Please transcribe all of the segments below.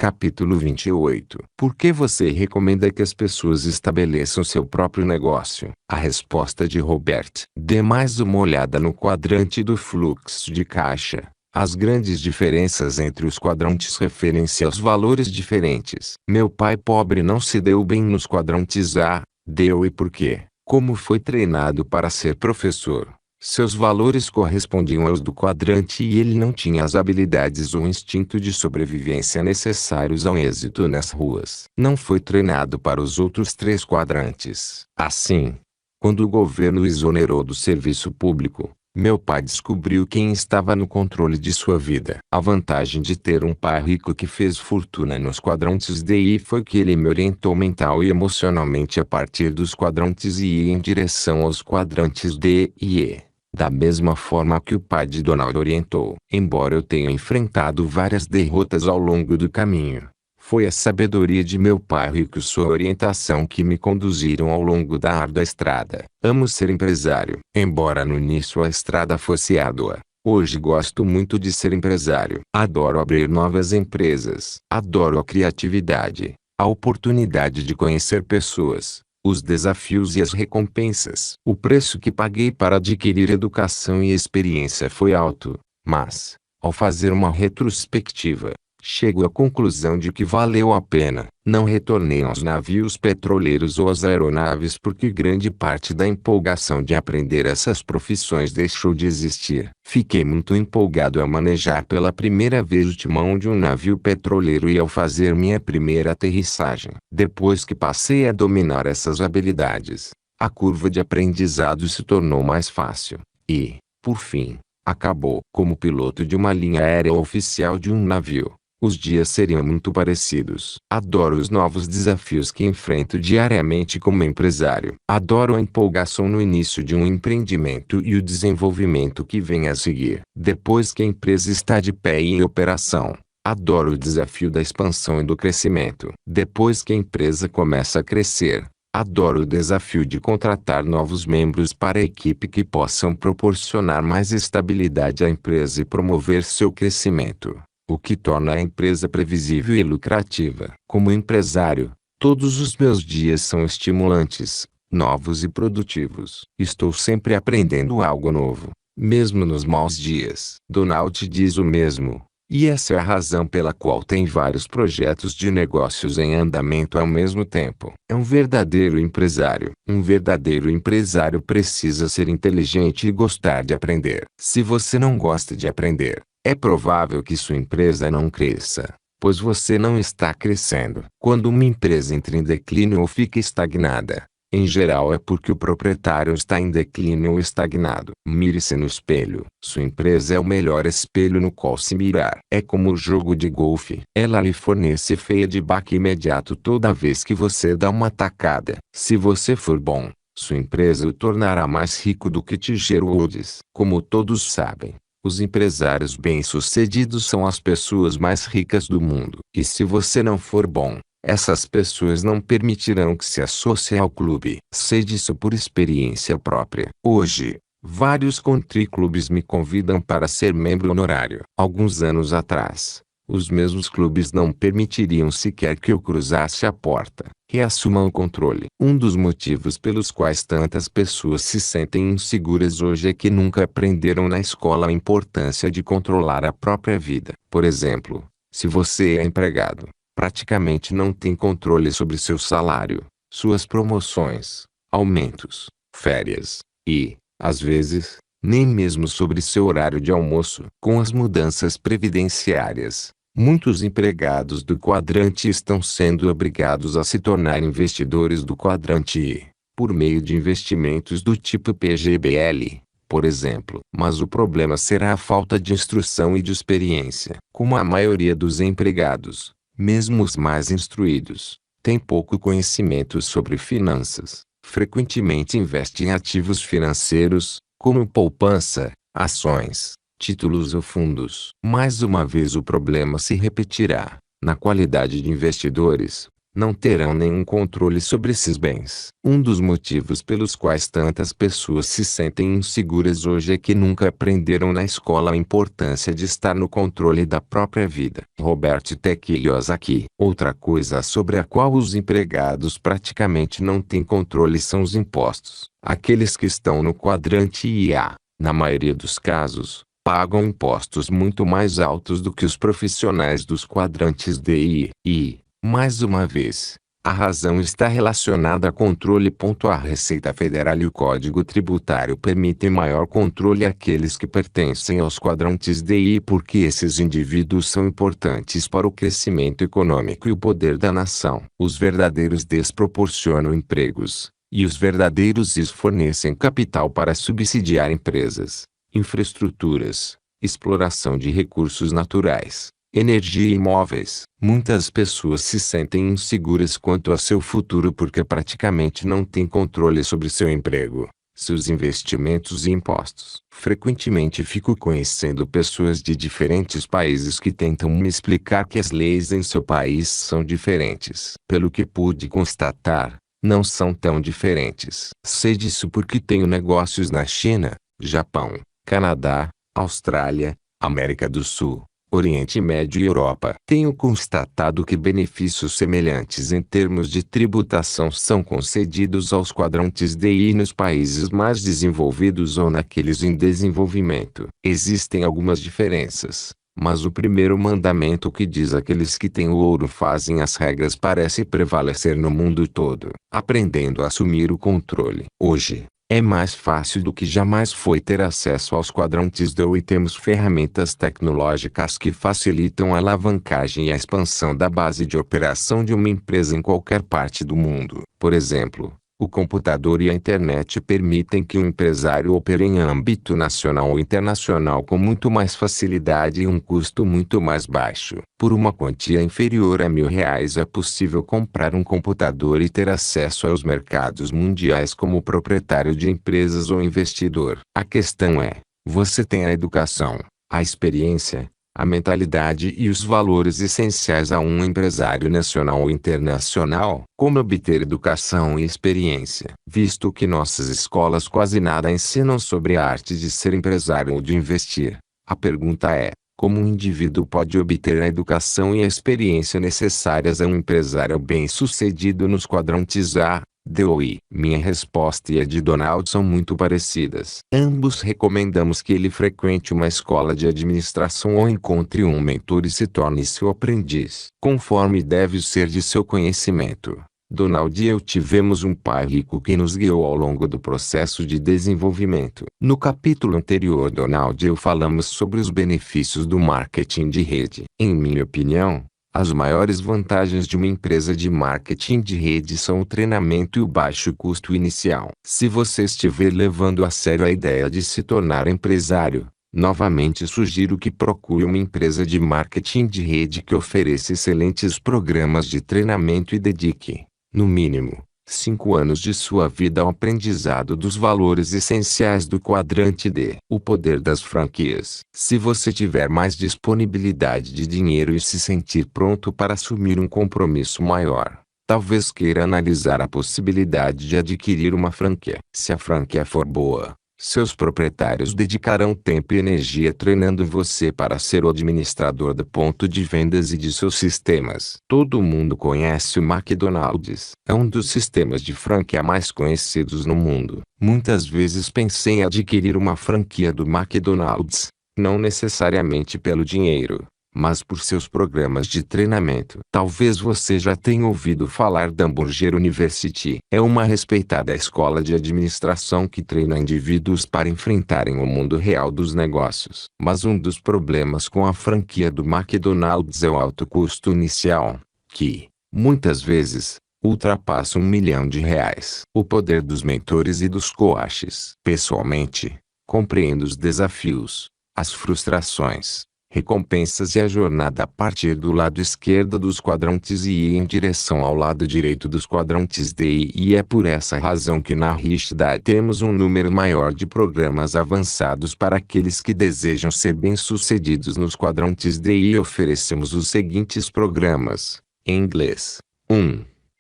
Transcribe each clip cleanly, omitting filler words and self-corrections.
Capítulo 28. Por que você recomenda que as pessoas estabeleçam seu próprio negócio? A resposta de Robert. Dê mais uma olhada no quadrante do fluxo de caixa. As grandes diferenças entre os quadrantes referem-se aos valores diferentes. Meu pai pobre não se deu bem nos quadrantes A, D e por quê? Como foi treinado para ser professor, seus valores correspondiam aos do quadrante e ele não tinha as habilidades ou instinto de sobrevivência necessários ao êxito nas ruas. Não foi treinado para os outros 3 quadrantes. Assim, quando o governo o exonerou do serviço público, meu pai descobriu quem estava no controle de sua vida. A vantagem de ter um pai rico que fez fortuna nos quadrantes D e I foi que ele me orientou mental e emocionalmente a partir dos quadrantes I em direção aos quadrantes D e E. Da mesma forma que o pai de Donald orientou. Embora eu tenha enfrentado várias derrotas ao longo do caminho, foi a sabedoria de meu pai rico e sua orientação que me conduziram ao longo da árdua estrada. Amo ser empresário. Embora no início a estrada fosse árdua, hoje gosto muito de ser empresário. Adoro abrir novas empresas. Adoro a criatividade, a oportunidade de conhecer pessoas, os desafios e as recompensas. O preço que paguei para adquirir educação e experiência foi alto, mas, ao fazer uma retrospectiva, chego à conclusão de que valeu a pena. Não retornei aos navios petroleiros ou às aeronaves porque grande parte da empolgação de aprender essas profissões deixou de existir. Fiquei muito empolgado ao manejar pela primeira vez o timão de um navio petroleiro e ao fazer minha primeira aterrissagem. Depois que passei a dominar essas habilidades, a curva de aprendizado se tornou mais fácil e, por fim, acabou. Como piloto de uma linha aérea ou oficial de um navio, os dias seriam muito parecidos. Adoro os novos desafios que enfrento diariamente como empresário. Adoro a empolgação no início de um empreendimento e o desenvolvimento que vem a seguir. Depois que a empresa está de pé e em operação, adoro o desafio da expansão e do crescimento. Depois que a empresa começa a crescer, adoro o desafio de contratar novos membros para a equipe que possam proporcionar mais estabilidade à empresa e promover seu crescimento, o que torna a empresa previsível e lucrativa. Como empresário, todos os meus dias são estimulantes, novos e produtivos. Estou sempre aprendendo algo novo, mesmo nos maus dias. Donald diz o mesmo, e essa é a razão pela qual tem vários projetos de negócios em andamento ao mesmo tempo. É um verdadeiro empresário. Um verdadeiro empresário precisa ser inteligente e gostar de aprender. Se você não gosta de aprender, é provável que sua empresa não cresça, pois você não está crescendo. Quando uma empresa entra em declínio ou fica estagnada, em geral é porque o proprietário está em declínio ou estagnado. Mire-se no espelho. Sua empresa é o melhor espelho no qual se mirar. É como o jogo de golfe. Ela lhe fornece feedback imediato toda vez que você dá uma tacada. Se você for bom, sua empresa o tornará mais rico do que Tiger Woods. Como todos sabem, os empresários bem-sucedidos são as pessoas mais ricas do mundo. E se você não for bom, essas pessoas não permitirão que se associe ao clube. Sei disso por experiência própria. Hoje, vários country clubes me convidam para ser membro honorário. Alguns anos atrás, os mesmos clubes não permitiriam sequer que eu cruzasse a porta. Reassuma o controle. Um dos motivos pelos quais tantas pessoas se sentem inseguras hoje é que nunca aprenderam na escola a importância de controlar a própria vida. Por exemplo, se você é empregado, praticamente não tem controle sobre seu salário, suas promoções, aumentos, férias e, às vezes, nem mesmo sobre seu horário de almoço. Com as mudanças previdenciárias, muitos empregados do quadrante estão sendo obrigados a se tornar investidores do quadrante I, por meio de investimentos do tipo PGBL, por exemplo. Mas o problema será a falta de instrução e de experiência. Como a maioria dos empregados, mesmo os mais instruídos, tem pouco conhecimento sobre finanças, frequentemente investe em ativos financeiros, como poupança, ações, títulos ou fundos. Mais uma vez o problema se repetirá, na qualidade de investidores, não terão nenhum controle sobre esses bens. Um dos motivos pelos quais tantas pessoas se sentem inseguras hoje é que nunca aprenderam na escola a importância de estar no controle da própria vida. Robert T. Kiyosaki. Outra coisa sobre a qual os empregados praticamente não têm controle são os impostos. Aqueles que estão no quadrante IA, na maioria dos casos, pagam impostos muito mais altos do que os profissionais dos quadrantes D e I. Mais uma vez, a razão está relacionada a controle. A Receita Federal e o Código Tributário permitem maior controle àqueles que pertencem aos quadrantes D e I porque esses indivíduos são importantes para o crescimento econômico e o poder da nação. Os verdadeiros Ds proporcionam empregos, e os verdadeiros Is fornecem capital para subsidiar empresas, infraestruturas, exploração de recursos naturais, energia e imóveis. Muitas pessoas se sentem inseguras quanto a seu futuro porque praticamente não têm controle sobre seu emprego, seus investimentos e impostos. Frequentemente fico conhecendo pessoas de diferentes países que tentam me explicar que as leis em seu país são diferentes. Pelo que pude constatar, não são tão diferentes. Sei disso porque tenho negócios na China, Japão, Canadá, Austrália, América do Sul, Oriente Médio e Europa. Tenho constatado que benefícios semelhantes em termos de tributação são concedidos aos quadrantes D e I nos países mais desenvolvidos ou naqueles em desenvolvimento. Existem algumas diferenças, mas o primeiro mandamento que diz aqueles que têm o ouro fazem as regras parece prevalecer no mundo todo. Aprendendo a assumir o controle. Hoje, é mais fácil do que jamais foi ter acesso aos quadrantes D e temos ferramentas tecnológicas que facilitam a alavancagem e a expansão da base de operação de uma empresa em qualquer parte do mundo. Por exemplo, o computador e a internet permitem que um empresário opere em âmbito nacional ou internacional com muito mais facilidade e um custo muito mais baixo. Por uma quantia inferior a R$ 1.000 é possível comprar um computador e ter acesso aos mercados mundiais como proprietário de empresas ou investidor. A questão é, você tem a educação, a experiência, a mentalidade e os valores essenciais a um empresário nacional ou internacional? Como obter educação e experiência? Visto que nossas escolas quase nada ensinam sobre a arte de ser empresário ou de investir, a pergunta é, como um indivíduo pode obter a educação e a experiência necessárias a um empresário bem-sucedido nos quadrantes A, D ou I? Minha resposta e a de Donald são muito parecidas. Ambos recomendamos que ele frequente uma escola de administração ou encontre um mentor e se torne seu aprendiz. Conforme deve ser de seu conhecimento, Donald e eu tivemos um pai rico que nos guiou ao longo do processo de desenvolvimento. No capítulo anterior, Donald e eu falamos sobre os benefícios do marketing de rede. Em minha opinião, as maiores vantagens de uma empresa de marketing de rede são o treinamento e o baixo custo inicial. Se você estiver levando a sério a ideia de se tornar empresário, novamente sugiro que procure uma empresa de marketing de rede que ofereça excelentes programas de treinamento e dedique, no mínimo, 5 anos de sua vida ao aprendizado dos valores essenciais do quadrante D. O poder das franquias. Se você tiver mais disponibilidade de dinheiro e se sentir pronto para assumir um compromisso maior, talvez queira analisar a possibilidade de adquirir uma franquia. Se a franquia for boa, seus proprietários dedicarão tempo e energia treinando você para ser o administrador do ponto de vendas e de seus sistemas. Todo mundo conhece o McDonald's. É um dos sistemas de franquia mais conhecidos no mundo. Muitas vezes pensei em adquirir uma franquia do McDonald's, não necessariamente pelo dinheiro, mas por seus programas de treinamento. Talvez você já tenha ouvido falar da Hamburger University. É uma respeitada escola de administração que treina indivíduos para enfrentarem o mundo real dos negócios. Mas um dos problemas com a franquia do McDonald's é o alto custo inicial, que, muitas vezes, ultrapassa R$ 1.000.000. O poder dos mentores e dos coaches. Pessoalmente, compreendo os desafios, as frustrações, recompensas e a jornada a partir do lado esquerdo dos quadrantes e em direção ao lado direito dos quadrantes D e é por essa razão que na Richtad temos um número maior de programas avançados para aqueles que desejam ser bem-sucedidos nos quadrantes D e oferecemos os seguintes programas, em inglês,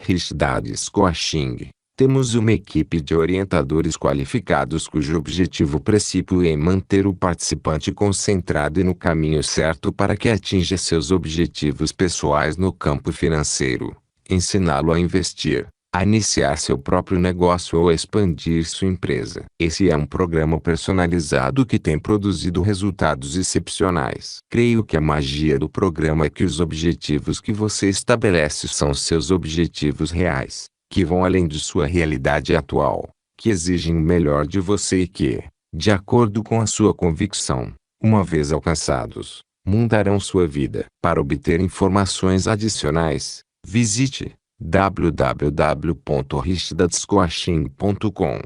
Richdad Coaching. Temos uma equipe de orientadores qualificados cujo objetivo principal é manter o participante concentrado e no caminho certo para que atinja seus objetivos pessoais no campo financeiro. Ensiná-lo a investir, a iniciar seu próprio negócio ou a expandir sua empresa. Esse é um programa personalizado que tem produzido resultados excepcionais. Creio que a magia do programa é que os objetivos que você estabelece são seus objetivos reais, que vão além de sua realidade atual, que exigem o melhor de você e que, de acordo com a sua convicção, uma vez alcançados, mudarão sua vida. Para obter informações adicionais, visite www.richdadscoaching.com.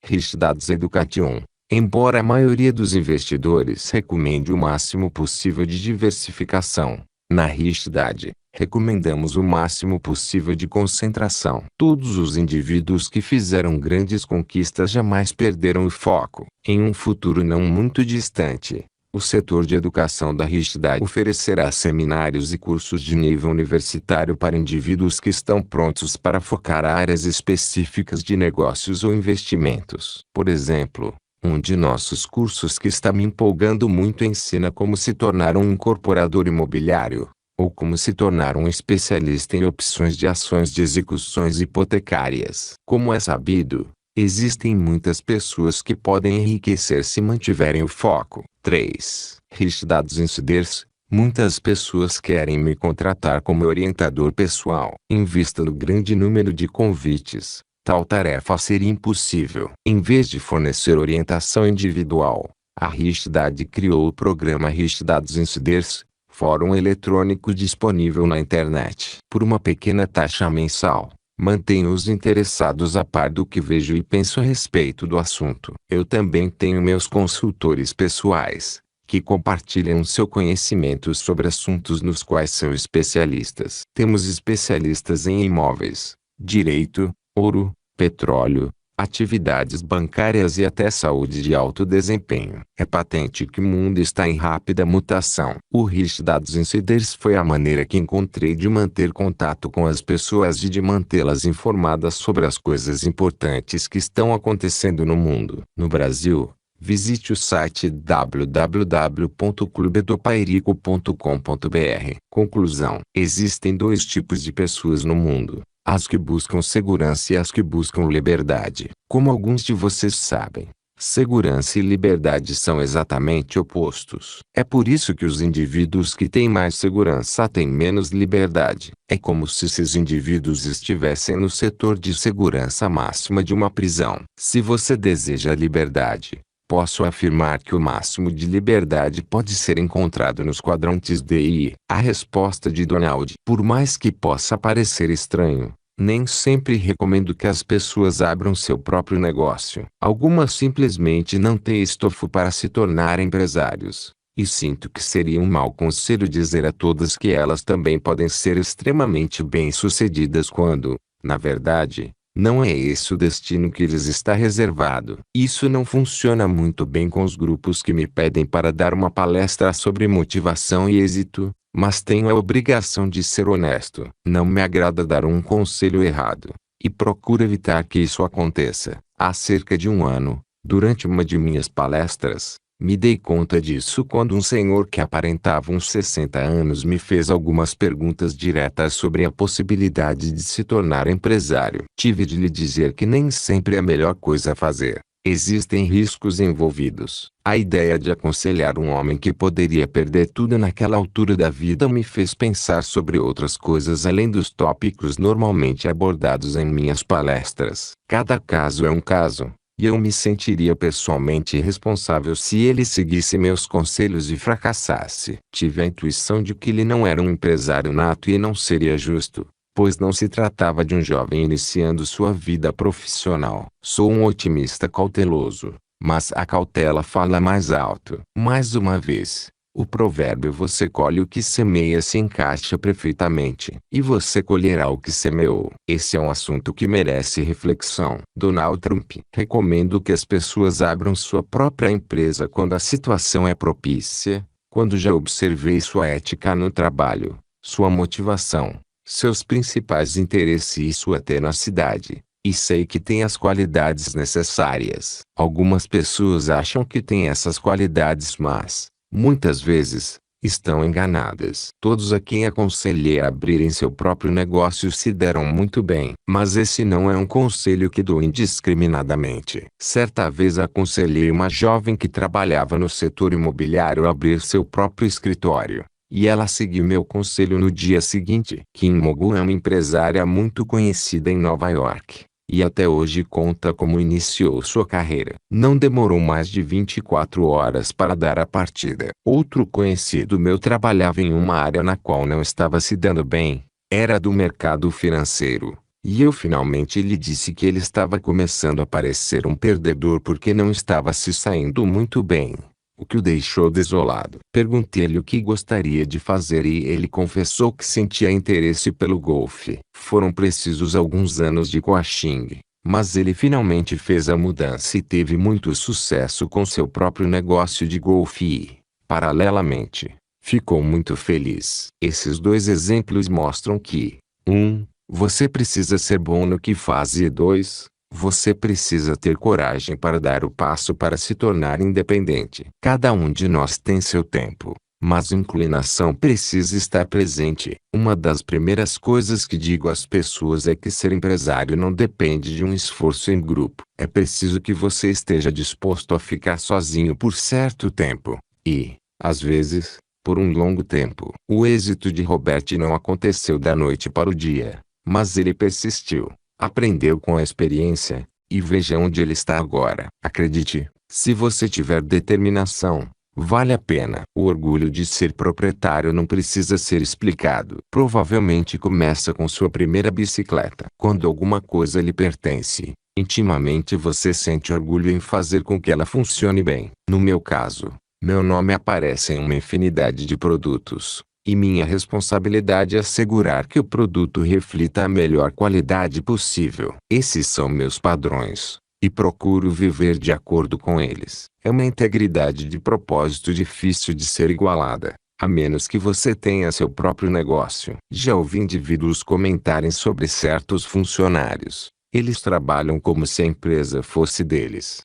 Richdads Education. Embora a maioria dos investidores recomende o máximo possível de diversificação, na Richdad, recomendamos o máximo possível de concentração. Todos os indivíduos que fizeram grandes conquistas jamais perderam o foco. Em um futuro não muito distante, o setor de educação da Richdad oferecerá seminários e cursos de nível universitário para indivíduos que estão prontos para focar áreas específicas de negócios ou investimentos. Por exemplo, um de nossos cursos que está me empolgando muito ensina como se tornar um incorporador imobiliário, ou como se tornar um especialista em opções de ações de execuções hipotecárias. Como é sabido, existem muitas pessoas que podem enriquecer se mantiverem o foco. 3. Richdads Insiders. Muitas pessoas querem me contratar como orientador pessoal. Em vista do grande número de convites, tal tarefa seria impossível. Em vez de fornecer orientação individual, a Richdad criou o programa Richdads Insiders, fórum eletrônico disponível na internet. Por uma pequena taxa mensal, mantenho os interessados a par do que vejo e penso a respeito do assunto. Eu também tenho meus consultores pessoais, que compartilham seu conhecimento sobre assuntos nos quais são especialistas. Temos especialistas em imóveis, direito, ouro, petróleo, atividades bancárias e até saúde de alto desempenho. É patente que o mundo está em rápida mutação. O Richdads Insiders foi a maneira que encontrei de manter contato com as pessoas e de mantê-las informadas sobre as coisas importantes que estão acontecendo no mundo. No Brasil, visite o site www.clubedopaerico.com.br. Conclusão: existem dois tipos de pessoas no mundo: as que buscam segurança e as que buscam liberdade. Como alguns de vocês sabem, segurança e liberdade são exatamente opostos. É por isso que os indivíduos que têm mais segurança têm menos liberdade. É como se esses indivíduos estivessem no setor de segurança máxima de uma prisão. Se você deseja liberdade, posso afirmar que o máximo de liberdade pode ser encontrado nos quadrantes D e E. A resposta de Donald: por mais que possa parecer estranho, nem sempre recomendo que as pessoas abram seu próprio negócio. Algumas simplesmente não têm estofo para se tornar empresários, e sinto que seria um mau conselho dizer a todas que elas também podem ser extremamente bem-sucedidas quando, na verdade, não é esse o destino que lhes está reservado. Isso não funciona muito bem com os grupos que me pedem para dar uma palestra sobre motivação e êxito, mas tenho a obrigação de ser honesto. Não me agrada dar um conselho errado, e procuro evitar que isso aconteça. Há cerca de um ano, durante uma de minhas palestras, me dei conta disso quando um senhor que aparentava uns 60 anos me fez algumas perguntas diretas sobre a possibilidade de se tornar empresário. Tive de lhe dizer que nem sempre é a melhor coisa a fazer. Existem riscos envolvidos. A ideia de aconselhar um homem que poderia perder tudo naquela altura da vida me fez pensar sobre outras coisas além dos tópicos normalmente abordados em minhas palestras. Cada caso é um caso, e eu me sentiria pessoalmente responsável se ele seguisse meus conselhos e fracassasse. Tive a intuição de que ele não era um empresário nato e não seria justo, pois não se tratava de um jovem iniciando sua vida profissional. Sou um otimista cauteloso, mas a cautela fala mais alto. Mais uma vez, o provérbio "você colhe o que semeia" se encaixa perfeitamente. E você colherá o que semeou. Esse é um assunto que merece reflexão. Donald Trump: recomendo que as pessoas abram sua própria empresa quando a situação é propícia, quando já observei sua ética no trabalho, sua motivação, seus principais interesses e sua tenacidade. E sei que tem as qualidades necessárias. Algumas pessoas acham que têm essas qualidades, mas, muitas vezes, estão enganadas. Todos a quem aconselhei a abrirem seu próprio negócio se deram muito bem. Mas esse não é um conselho que dou indiscriminadamente. Certa vez aconselhei uma jovem que trabalhava no setor imobiliário a abrir seu próprio escritório. E ela seguiu meu conselho no dia seguinte. Kim Mogu é uma empresária muito conhecida em Nova York. E até hoje conta como iniciou sua carreira. Não demorou mais de 24 horas para dar a partida. Outro conhecido meu trabalhava em uma área na qual não estava se dando bem. Era do mercado financeiro. E eu finalmente lhe disse que ele estava começando a parecer um perdedor porque não estava se saindo muito bem. O que o deixou desolado. Perguntei-lhe o que gostaria de fazer e ele confessou que sentia interesse pelo golfe. Foram precisos alguns anos de coaching, mas ele finalmente fez a mudança e teve muito sucesso com seu próprio negócio de golfe e, paralelamente, ficou muito feliz. Esses dois exemplos mostram que 1. Você precisa ser bom no que faz e 2. Você precisa ter coragem para dar o passo para se tornar independente. Cada um de nós tem seu tempo, mas inclinação precisa estar presente. Uma das primeiras coisas que digo às pessoas é que ser empresário não depende de um esforço em grupo. É preciso que você esteja disposto a ficar sozinho por certo tempo. E, às vezes, por um longo tempo. O êxito de Robert não aconteceu da noite para o dia, mas ele persistiu. Aprendeu com a experiência, e veja onde ele está agora. Acredite, se você tiver determinação, vale a pena. O orgulho de ser proprietário não precisa ser explicado. Provavelmente começa com sua primeira bicicleta. Quando alguma coisa lhe pertence, intimamente você sente orgulho em fazer com que ela funcione bem. No meu caso, meu nome aparece em uma infinidade de produtos. E minha responsabilidade é assegurar que o produto reflita a melhor qualidade possível. Esses são meus padrões, e procuro viver de acordo com eles. É uma integridade de propósito difícil de ser igualada, a menos que você tenha seu próprio negócio. Já ouvi indivíduos comentarem sobre certos funcionários. Eles trabalham como se a empresa fosse deles.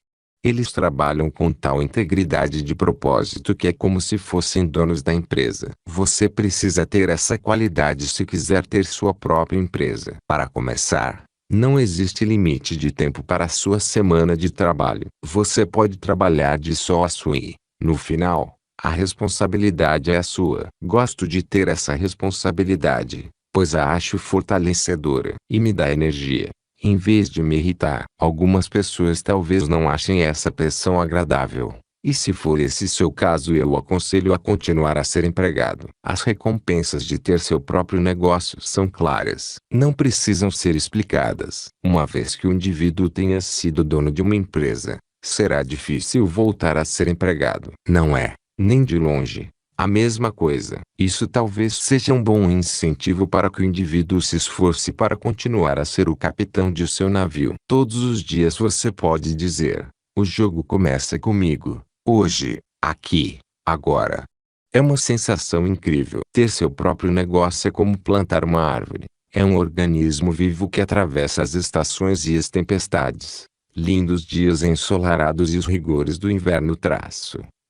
Eles trabalham com tal integridade de propósito que é como se fossem donos da empresa. Você precisa ter essa qualidade se quiser ter sua própria empresa. Para começar, não existe limite de tempo para a sua semana de trabalho. Você pode trabalhar de sócio e, no final, a responsabilidade é a sua. Gosto de ter essa responsabilidade, pois a acho fortalecedora e me dá energia. Em vez de me irritar, algumas pessoas talvez não achem essa pressão agradável. E se for esse seu caso, eu o aconselho a continuar a ser empregado. As recompensas de ter seu próprio negócio são claras. Não precisam ser explicadas. Uma vez que o indivíduo tenha sido dono de uma empresa, será difícil voltar a ser empregado. Não é, nem de longe, a mesma coisa. Isso talvez seja um bom incentivo para que o indivíduo se esforce para continuar a ser o capitão de seu navio. Todos os dias você pode dizer: o jogo começa comigo, hoje, aqui, agora. É uma sensação incrível. Ter seu próprio negócio é como plantar uma árvore. É um organismo vivo que atravessa as estações e as tempestades, lindos dias ensolarados e os rigores do inverno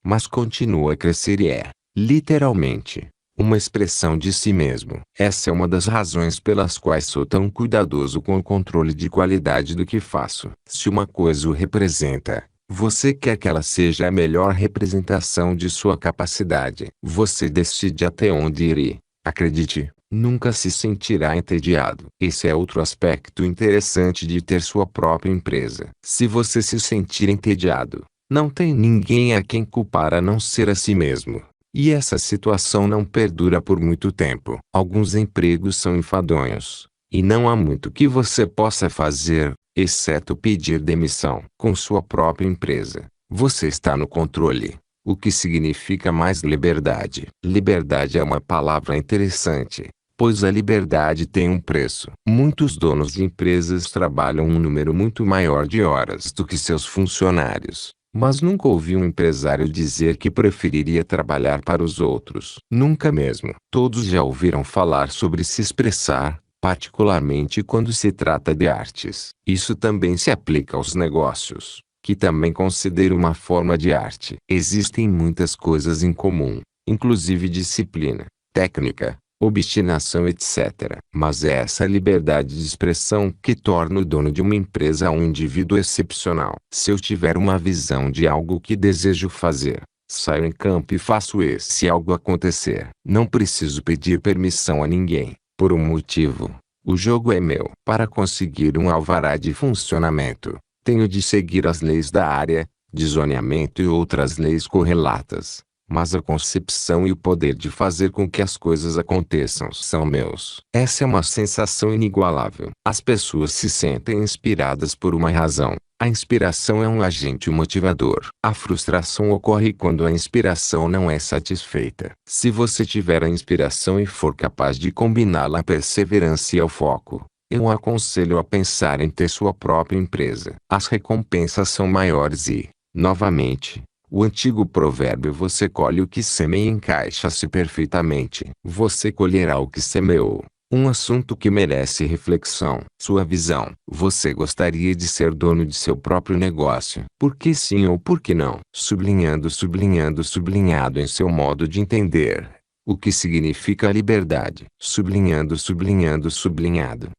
mas continua a crescer e é, literalmente, uma expressão de si mesmo. Essa é uma das razões pelas quais sou tão cuidadoso com o controle de qualidade do que faço. Se uma coisa o representa, você quer que ela seja a melhor representação de sua capacidade. Você decide até onde ir e, acredite, nunca se sentirá entediado. Esse é outro aspecto interessante de ter sua própria empresa. Se você se sentir entediado, não tem ninguém a quem culpar a não ser a si mesmo. E essa situação não perdura por muito tempo. Alguns empregos são enfadonhos, e não há muito que você possa fazer, exceto pedir demissão. Com sua própria empresa, você está no controle, o que significa mais liberdade. Liberdade é uma palavra interessante, pois a liberdade tem um preço. Muitos donos de empresas trabalham um número muito maior de horas do que seus funcionários. Mas nunca ouvi um empresário dizer que preferiria trabalhar para os outros. Nunca mesmo. Todos já ouviram falar sobre se expressar, particularmente quando se trata de artes. Isso também se aplica aos negócios, que também considero uma forma de arte. Existem muitas coisas em comum, inclusive disciplina, técnica, obstinação, etc. Mas é essa liberdade de expressão que torna o dono de uma empresa um indivíduo excepcional. Se eu tiver uma visão de algo que desejo fazer, saio em campo e faço esse algo acontecer. Não preciso pedir permissão a ninguém. Por um motivo, o jogo é meu. Para conseguir um alvará de funcionamento, tenho de seguir as leis da área, de zoneamento e outras leis correlatas. Mas a concepção e o poder de fazer com que as coisas aconteçam são meus. Essa é uma sensação inigualável. As pessoas se sentem inspiradas por uma razão. A inspiração é um agente motivador. A frustração ocorre quando a inspiração não é satisfeita. Se você tiver a inspiração e for capaz de combiná-la à perseverança e ao foco, eu o aconselho a pensar em ter sua própria empresa. As recompensas são maiores e, novamente, o antigo provérbio "você colhe o que semeia" encaixa-se perfeitamente. Você colherá o que semeou. Um assunto que merece reflexão. Sua visão. Você gostaria de ser dono de seu próprio negócio? Por que sim ou por que não? Sublinhando, sublinhando, sublinhado em seu modo de entender. O que significa a liberdade? Sublinhando, sublinhando, sublinhado.